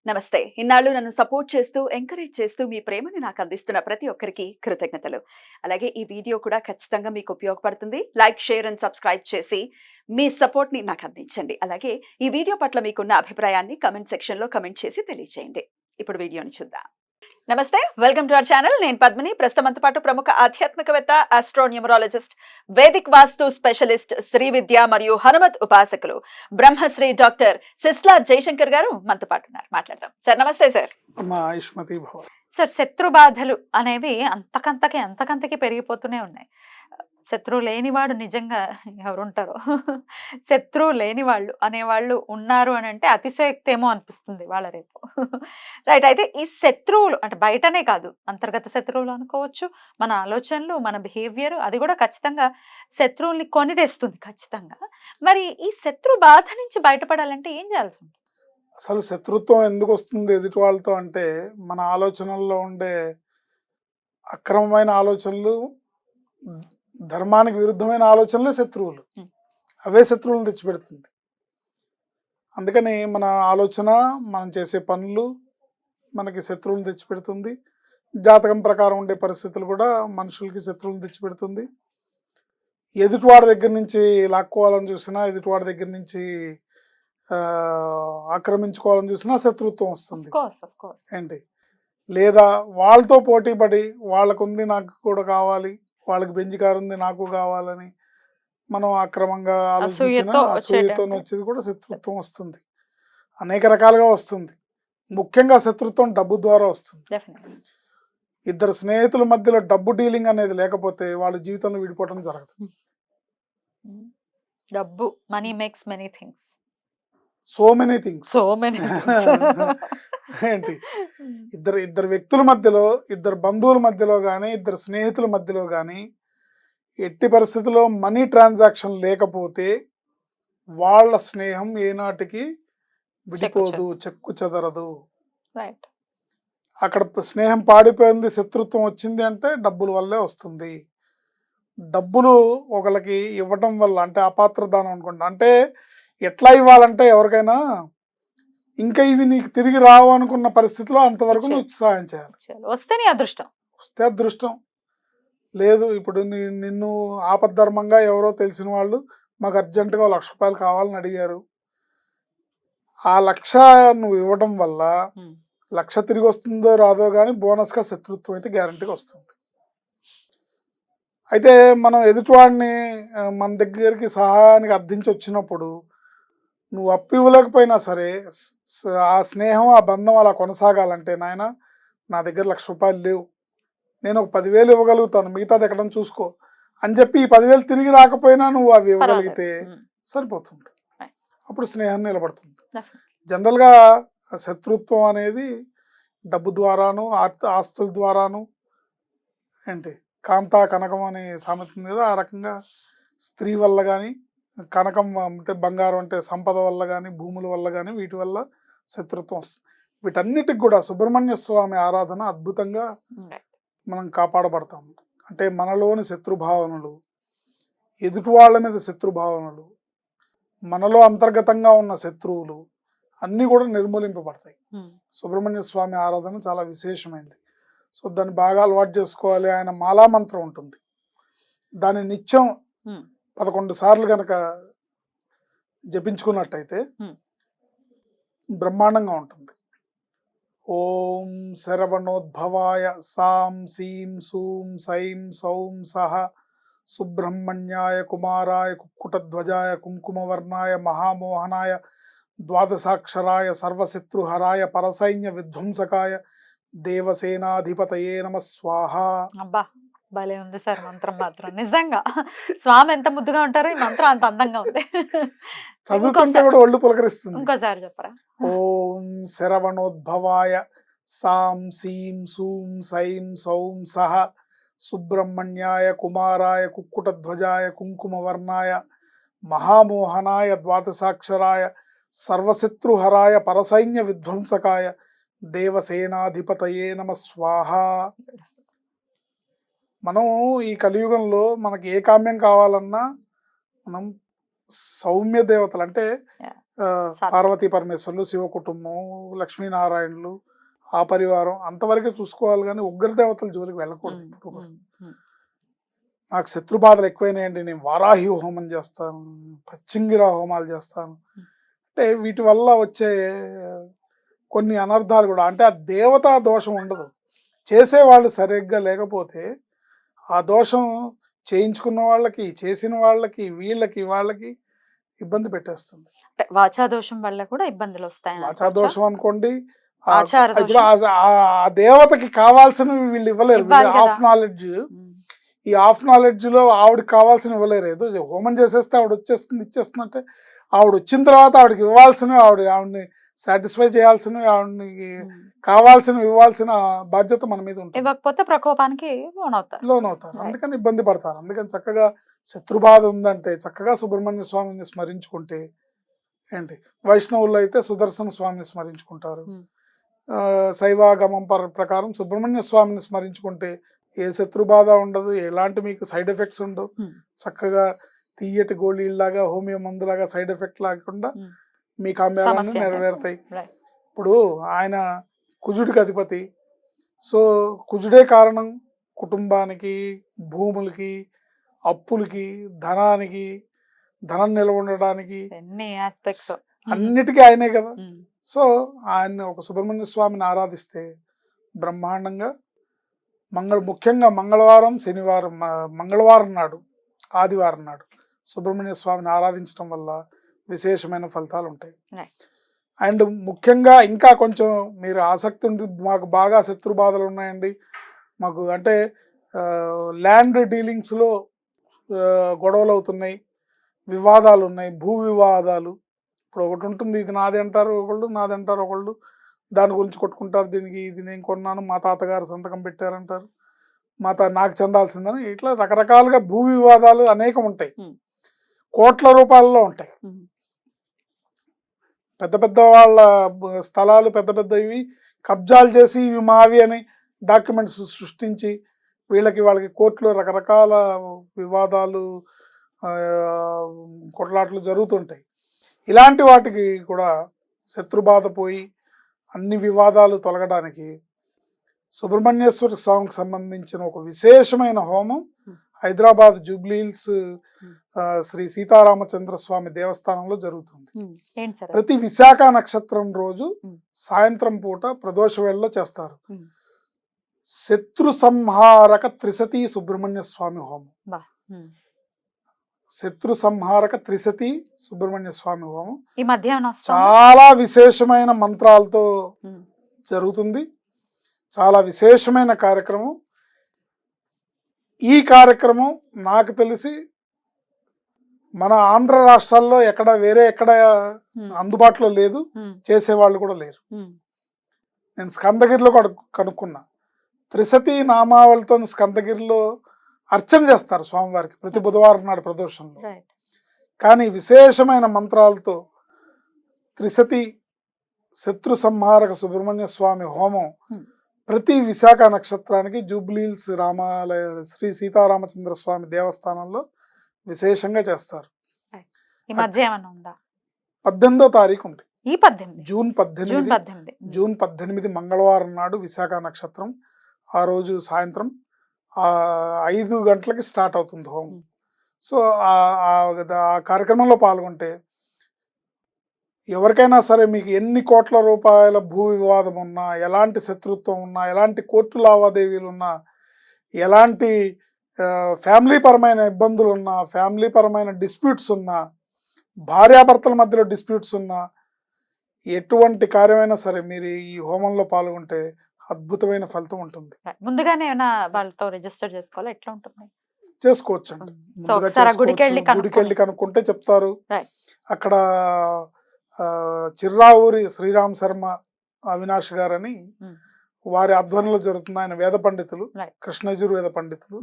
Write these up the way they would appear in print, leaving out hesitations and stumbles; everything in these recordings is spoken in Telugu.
నమస్తే. ఇన్నాళ్ళు నన్ను సపోర్ట్ చేస్తూ, ఎంకరేజ్ చేస్తూ మీ ప్రేమని నాకు అందిస్తున్న ప్రతి ఒక్కరికి కృతజ్ఞతలు. అలాగే ఈ వీడియో కూడా ఖచ్చితంగా మీకు ఉపయోగపడుతుంది. లైక్, షేర్ అండ్ సబ్స్క్రైబ్ చేసి మీ సపోర్ట్‌ని నాకు అందించండి. అలాగే ఈ వీడియో పట్ల మీకున్న అభిప్రాయాన్ని కామెంట్ సెక్షన్‌లో కామెంట్ చేసి తెలియజేయండి. ఇప్పుడు వీడియోని చూద్దాం. నమస్తే. Welcome to our channel. నేను పద్మిని. ప్రస్తుతం మనతో పాటు ప్రముఖ ఆధ్యాత్మికవేత్త, ఆస్ట్రోన్యూమరాలజిస్ట్, వేదిక్ వాస్తు స్పెషలిస్ట్, శ్రీ విద్య మరియు హనుమత్ ఉపాసకులు బ్రహ్మశ్రీ డాక్టర్ సిస్లా జయశంకర్ గారు మనతో పాటు ఉన్నారు. మాట్లాడదాం. సార్ నమస్తే సార్. ఆయుష్మతి భవ. సార్, శత్రు బాధలు అనేవి అంతకంతకి పెరిగిపోతూనే ఉన్నాయి. శత్రువు లేనివాడు నిజంగా ఎవరుంటారో శత్రువు లేని వాళ్ళు అనేవాళ్ళు ఉన్నారు అని అంటే అతిశయోక్తి ఏమో అనిపిస్తుంది వాళ్ళ రేపు. రైట్. అయితే ఈ శత్రువులు అంటే బయటనే కాదు, అంతర్గత శత్రువులు అనుకోవచ్చు, మన ఆలోచనలు, మన బిహేవియర్, అది కూడా ఖచ్చితంగా శత్రువుల్ని కొని తెస్తుంది ఖచ్చితంగా. మరి ఈ శత్రు బాధ నుంచి బయటపడాలంటే ఏం చేయాల్సి ఉంటుంది? అసలు శత్రుత్వం ఎందుకు వస్తుంది ఎదుటి వాళ్ళతో అంటే, మన ఆలోచనల్లో ఉండే అక్రమమైన ఆలోచనలు, ధర్మానికి విరుద్ధమైన ఆలోచనలే శత్రువులు. అవే శత్రువులు తెచ్చిపెడుతుంది. అందుకని మన ఆలోచన, మనం చేసే పనులు మనకి శత్రువులు తెచ్చిపెడుతుంది. జాతకం ప్రకారం ఉండే పరిస్థితులు కూడా మనుషులకి శత్రువులు తెచ్చిపెడుతుంది. ఎదుటివాడి దగ్గర నుంచి లాక్కోవాలని చూసినా, ఎదుటివాడి దగ్గర నుంచి ఆక్రమించుకోవాలని చూసినా శత్రుత్వం వస్తుంది. ఏంటి, లేదా వాళ్ళతో పోటీ పడి వాళ్ళకుంది నాకు కూడా కావాలి, వాళ్ళకి బెంజ్ కారు ఉంది నాకు కావాలని మనం అక్రమంగా ఆలోచించిన అసూయతో వచ్చేది కూడా శత్రుత్వం వస్తుంది. అనేక రకాలుగా వస్తుంది. ముఖ్యంగా శత్రుత్వం డబ్బు ద్వారా వస్తుంది. ఇద్దరు స్నేహితుల మధ్యలో డబ్బు డీలింగ్ అనేది లేకపోతే వాళ్ళ జీవితంలో విడిపోవడం జరగదు. డబ్బు, money makes many things. So many things. ఏంటి, ఇద్దరు వ్యక్తుల మధ్యలో, ఇద్దరు బంధువుల మధ్యలో కానీ, ఇద్దరు స్నేహితుల మధ్యలో కానీ ఎట్టి పరిస్థితుల్లో మనీ ట్రాన్సాక్షన్ లేకపోతే వాళ్ళ స్నేహం ఏనాటికి విడిపోదు, చెక్కు చెదరదు. అక్కడ స్నేహం పాడిపోయింది, శత్రుత్వం వచ్చింది అంటే డబ్బుల వల్లే వస్తుంది. డబ్బులు ఒకళ్ళకి ఇవ్వటం వల్ల, అంటే అపాత్ర దానం అనుకుంటా, అంటే ఎట్లా ఇవ్వాలంటే ఎవరికైనా ఇంకా ఇవి నీకు తిరిగి రావు అనుకున్న పరిస్థితిలో అంతవరకు నువ్వు సహాయం చేయాలి. వస్తే అదృష్టం. లేదు, ఇప్పుడు నిన్ను ఆపద్ధర్మంగా ఎవరో తెలిసిన వాళ్ళు మాకు అర్జెంటుగా 1,00,000 రూపాయలు కావాలని అడిగారు. ఆ 1,00,000 నువ్వు ఇవ్వడం వల్ల 1,00,000 తిరిగి వస్తుందో రాదో కానీ బోనస్గా శత్రుత్వం అయితే గ్యారంటీగా వస్తుంది. అయితే మనం ఎదుటివాడిని మన దగ్గరికి సహాయానికి అర్థించి వచ్చినప్పుడు నువ్వు అప్పు ఇవ్వలేకపోయినా సరే, ఆ స్నేహం, ఆ బంధం అలా కొనసాగాలంటే, నాయన నా దగ్గర 1,00,000 రూపాయలు లేవు, నేను ఒక 10,000 ఇవ్వగలుగుతాను, మిగతాది ఎక్కడ చూసుకో అని చెప్పి ఈ 10,000 తిరిగి రాకపోయినా నువ్వు అవి ఇవ్వగలిగితే సరిపోతుంది. అప్పుడు స్నేహం నిలబడుతుంది. జనరల్గా శత్రుత్వం అనేది డబ్బు ద్వారాను, ఆస్తుల ద్వారాను, ఏంటి కాంతా కనకం అనే సామెత ఉంది కదా, ఆ రకంగా స్త్రీ వల్ల కానీ, కనకం అంటే బంగారం అంటే సంపద వల్ల కానీ, భూముల వల్ల కానీ, వీటి వల్ల శత్రుత్వం వస్తుంది. వీటన్నిటికి కూడా సుబ్రహ్మణ్య స్వామి ఆరాధన అద్భుతంగా మనం కాపాడబడతాం. అంటే మనలోని శత్రుభావనలు, ఎదుటి వాళ్ళ మీద శత్రుభావనలు, మనలో అంతర్గతంగా ఉన్న శత్రువులు అన్నీ కూడా నిర్మూలింపబడతాయి. సుబ్రహ్మణ్య స్వామి ఆరాధన చాలా విశేషమైనది. సో దాన్ని బాగా అలవాటు చేసుకోవాలి. ఆయన మాలామంత్రం ఉంటుంది, దాన్ని నిత్యం 11 సార్లు కనుక జపించుకున్నట్టయితే బ్రహ్మాండంగా ఉంటుంది. ఓం శరవణోద్భవాయ సాం సీం సూం సైం సౌం సహ సుబ్రహ్మణ్యాయ కుమారాయ కుక్కుటధ్వజాయ కుంకుమవర్ణాయ మహామోహనాయ ద్వాదశాక్షరాయ సర్వశత్రుహరాయ పరసైన్య విధ్వంసకాయ దేవసేనాధిపతయే నమ స్వాహ. అబ్బా, భలే ఉంది సార్ మంత్రం మాత్రం. నిజంగా స్వామి ఎంత ముద్దుగా ఉంటారో ఈ మంత్రం అంత అందంగా ఉంది. చదువుతుంటే కూడా ఒళ్ళు పులకరిస్తుంది. ఇంకోసారి చెప్పరా? ఓం శరవణోద్భవాయ సాం సీం సూం సైం సౌం సహ సుబ్రహ్మణ్యాయ కుమారాయ కుక్కుటధ్వజాయ కుంకుమవర్ణాయ మహామోహనాయ ద్వాదశాక్షరాయ సర్వశత్రుహరాయ పరసైన్య విధ్వంసకాయ దేవసేనాధిపతయే నమ స్వాహ. మనం ఈ కలియుగంలో మనకి ఏ కామ్యం కావాలన్నా మనం సౌమ్య దేవతలు, అంటే పార్వతీ పరమేశ్వర్లు, శివ కుటుంబం, లక్ష్మీనారాయణులు, ఆ పరివారం అంతవరకే చూసుకోవాలి కానీ ఉగ్రదేవతల జోలికి వెళ్ళకూడదు ఎప్పుడు కూడా. నాకు శత్రు బాధలు ఎక్కువైనాయండి, నేను వారాహి హోమం చేస్తాను, పచ్చింగిరా హోమాలు చేస్తాను అంటే వీటి వల్ల వచ్చే కొన్ని అనర్థాలు కూడా, అంటే ఆ దేవతా దోషం ఉండదు, చేసేవాళ్ళు సరిగ్గా లేకపోతే ఆ దోషం చేయించుకున్న వాళ్ళకి, చేసిన వాళ్ళకి, వీళ్ళకి వాళ్ళకి ఇబ్బంది పెట్టేస్తుంది. అంటే వాచా దోషం వల్ల కూడా ఇబ్బందులు వస్తాయి వాచా దోషం అనుకోండి, ఆచార ఇప్పుడు దోషం ఆ దేవతకి కావాల్సినవి వీళ్ళు ఇవ్వలేరు. ఇవ్వాలి కదా. హాఫ్ నాలెడ్జ్, ఈ హాఫ్ నాలెడ్జ్ లో ఆవిడకి కావాల్సిన ఇవ్వలేరు. ఏదో హోమం చేసేస్తే ఆవిడ వచ్చేస్తుంది ఇచ్చేస్తుంది అంటే, ఆవిడ వచ్చిన తర్వాత ఆవిడకి ఇవ్వాల్సినవి, ఆవిడని సాటిస్ఫై చేయాల్సినవి, ఆవిడని కావాల్సినవి ఇవ్వాల్సిన బాధ్యత మన మీద ఉంటుంది. ఇవ్వకపోతే ప్రకోపానికి లోనవుతారు, అందుకని ఇబ్బంది పడతారు. అందుకని చక్కగా శత్రుబాధ ఉందంటే చక్కగా సుబ్రహ్మణ్య స్వామిని స్మరించుకుంటే ఏంటి, వైష్ణవుల్లో అయితే సుదర్శన స్వామిని స్మరించుకుంటారు, శైవాగమం ప్రకారం సుబ్రహ్మణ్య స్వామిని స్మరించుకుంటే ఏ శత్రుబాధ ఉండదు, ఎలాంటి మీకు సైడ్ ఎఫెక్ట్స్ ఉండవు. చక్కగా తీయటి గోళీలాగా, హోమియో మందులాగా సైడ్ ఎఫెక్ట్ లేకుండా మీ కామ్యాలన్నీ నెరవేరుతాయి. ఇప్పుడు ఆయన కుజుడికి అధిపతి, సో కుజుడే కారణం కుటుంబానికి, భూములకి, అప్పులకి, ధనానికి, ధనం నిల్వ ఉండడానికి, అన్నిటికీ ఆయనే కదా. సో ఆయన ఒక సుబ్రహ్మణ్య స్వామిని ఆరాధిస్తే బ్రహ్మాండంగా ముఖ్యంగా మంగళవారం, శనివారం, మంగళవారం నాడు, ఆదివారం నాడు సుబ్రహ్మణ్య స్వామిని ఆరాధించడం వల్ల విశేషమైన ఫలితాలు ఉంటాయి. అండ్ ముఖ్యంగా ఇంకా కొంచెం మీరు ఆసక్తి ఉంది, మాకు బాగా శత్రు బాధలు ఉన్నాయండి, మాకు అంటే ల్యాండ్ డీలింగ్స్లో గొడవలు అవుతున్నాయి, వివాదాలు ఉన్నాయి, భూ వివాదాలు. ఇప్పుడు ఒకటి ఉంటుంది, ఇది నాది అంటారు ఒకళ్ళు, నాది అంటారు ఒకళ్ళు, దాని గురించి కొట్టుకుంటారు, దీనికి ఇది నేను కొన్నాను, మా తాతగారు సంతకం పెట్టారంటారు, నాకు చెందాల్సిందని, ఇట్లా రకరకాలుగా భూ వివాదాలు అనేకం ఉంటాయి, కోట్ల రూపాయల్లో ఉంటాయి. పెద్ద పెద్ద వాళ్ళ స్థలాలు, పెద్ద పెద్ద ఇవి కబ్జాలు చేసి ఇవి మావి అని డాక్యుమెంట్స్ సృష్టించి వాళ్ళకి కోర్టులో రకరకాల వివాదాలు, కొట్లాట్లు జరుగుతుంటాయి. ఇలాంటి వాటికి కూడా శత్రుబాధ పోయి అన్ని వివాదాలు తొలగడానికి సుబ్రహ్మణ్యేశ్వర స్వామికి సంబంధించిన ఒక విశేషమైన హోమం హైదరాబాద్ జూబ్లీ హిల్స్ శ్రీ సీతారామచంద్ర స్వామి దేవస్థానంలో జరుగుతుంది. ప్రతి విశాఖ నక్షత్రం రోజు సాయంత్రం పూట ప్రదోష వేళలో చేస్తారు. శత్రు సంహారక త్రిశతి సుబ్రహ్మణ్య స్వామి హోమం. శత్రు సంహారక త్రిశతి సుబ్రహ్మణ్య స్వామి హోమం ఈ మధ్యాహ్నం చాలా విశేషమైన మంత్రాలతో జరుగుతుంది. చాలా విశేషమైన కార్యక్రమం. ఈ కార్యక్రమం నాకు తెలిసి మన ఆంధ్ర రాష్ట్రాల్లో ఎక్కడ అందుబాటులో లేదు, చేసేవాళ్ళు కూడా లేరు. నేను స్కందగిరిలో కనుక్కున్నా, త్రిశతి నామావళితో స్కందగిరిలో అర్చన చేస్తారు స్వామివారికి ప్రతి బుధవారం నాడు ప్రదోషంలో. కానీ విశేషమైన మంత్రాలతో త్రిశతి శత్రు సంహారక సుబ్రహ్మణ్య స్వామి హోమం ప్రతి విశాఖ నక్షత్రానికి జూబ్లీ హిల్స్ రామాలయ శ్రీ సీతారామచంద్ర స్వామి దేవస్థానంలో విశేషంగా చేస్తారు. 18వ తారీఖు ఉంది, జూన్ 18 మంగళవారం నాడు విశాఖ నక్షత్రం. ఆ రోజు సాయంత్రం 5 గంటలకి స్టార్ట్ అవుతుంది హోమం. సో ఆ కార్యక్రమంలో పాల్గొంటే ఎవరికైనా సరే మీకు ఎన్ని కోట్ల రూపాయల భూ వివాదం ఉన్నా, ఎలాంటి శత్రుత్వం ఉన్నా, ఎలాంటి కోర్టు లావాదేవీలు ఉన్నా, ఎలాంటి ఫ్యామిలీ పరమైన ఇబ్బందులు ఉన్నా, ఫ్యామిలీ పరమైన డిస్ప్యూట్స్ ఉన్నా, భార్యాభర్తల మధ్యలో డిస్ప్యూట్స్ ఉన్నా, ఎటువంటి కార్యమైనా సరే మీరు ఈ హోమంలో పాల్గొంటే అద్భుతమైన ఫలితం ఉంటుంది. ముందుగానే వాళ్ళతో రిజిస్టర్ చేసుకోవాలి, ఎట్లా ఉంటుంది? చేసుకోవచ్చు అండి, ముందుగా గుడికెళ్ళి కనుక్కుంటే చెప్తారు. అక్కడ చిర్రావూరి శ్రీరామ్ శర్మ అవినాష్ గారని వారి ఆధ్వర్యంలో జరుగుతుంది. ఆయన వేద పండితులు, కృష్ణయజుర్వేద పండితులు.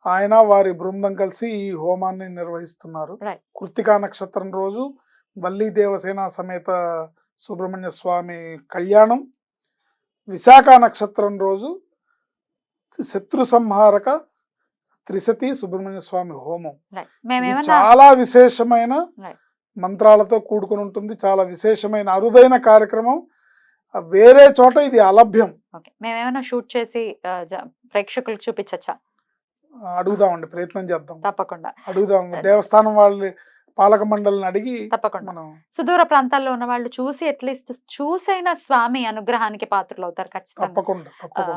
ఆయన వారి బృందం కలిసి ఈ హోమాన్ని నిర్వహిస్తున్నారు. కృత్తికా నక్షత్రం రోజు వల్లీ దేవసేన సమేత సుబ్రహ్మణ్య స్వామి కళ్యాణం, విశాఖ నక్షత్రం రోజు శత్రు సంహారక త్రిశతి సుబ్రహ్మణ్య స్వామి హోమం. చాలా విశేషమైన మంత్రాలతో కూడుకుని ఉంటుంది. చాలా విశేషమైన అరుదైన కార్యక్రమం. వేరే చోట ఇది అలభ్యం. ఓకే. మేమేమైనా షూట్ చేసి ప్రేక్షకులకు చూపించచ్చా? అడుగుదామండి, ప్రయత్నం చేద్దాం. తప్పకుండా. అడుగుదాం, దేవస్థానం వాళ్ళ పాలక మండలిని అడిగి తప్పకుండా. మనం సుదూర ప్రాంతాల్లో ఉన్న వాళ్ళు చూసి అట్లీస్ట్ చూసైన స్వామి అనుగ్రహానికి పాత్రలు అవుతారు ఖచ్చితంగా. తప్పకుండా తప్పకుండా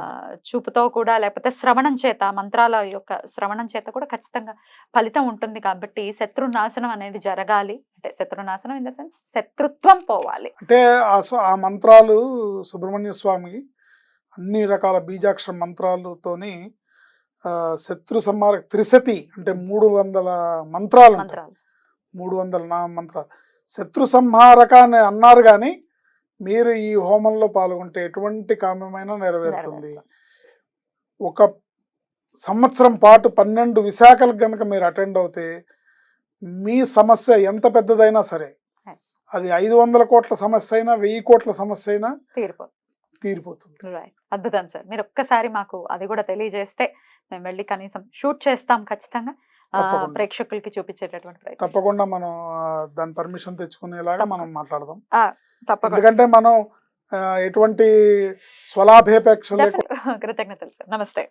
చూపుతో కూడా లేకపోతే శ్రవణం చేత, మంత్రాల యొక్క శ్రవణం చేత కూడా ఖచ్చితంగా ఫలితం ఉంటుంది. కాబట్టి శత్రునాశనం అనేది జరగాలి. అంటే శత్రునాశనం ఇన్ ద సెన్స్ శత్రుత్వం పోవాలి. అంటే ఆ మంత్రాలు సుబ్రహ్మణ్య స్వామికి అన్ని రకాల బీజాక్షర మంత్రాలతోని శత్రు సంహార త్రిశతి అంటే 300 మంత్రాలు ఉంటాయి. మంత్రాలు 300 మంత్రాలు శత్రు సంహారక అని అన్నారు. కానీ మీరు ఈ హోమంలో పాల్గొంటే ఎటువంటి కామ్యమైనా నెరవేరుతుంది. ఒక సంవత్సరం పాటు 12 విశాఖలకు గనక మీరు అటెండ్ అవుతే మీ సమస్య ఎంత పెద్దదైనా సరే, అది 500 కోట్ల సమస్య అయినా 1000 కోట్ల సమస్య అయినా తీరిపోతుంది. అద్భుతం సార్. మీరు ఒక్కసారి మాకు అది కూడా తెలియజేస్తే మేము వెళ్ళి కనీసం షూట్ చేస్తాం ఖచ్చితంగా. ప్రేక్షకులకి చూపించేటటువంటి ప్రయత్నం. తప్పకుండా మనం దాని పర్మిషన్ తెచ్చుకునేలాగా మనం మాట్లాడదాం. ఎందుకంటే మనం ఎటువంటి స్వలాభేపేక్ష కృతజ్ఞతలు సార్. నమస్తే.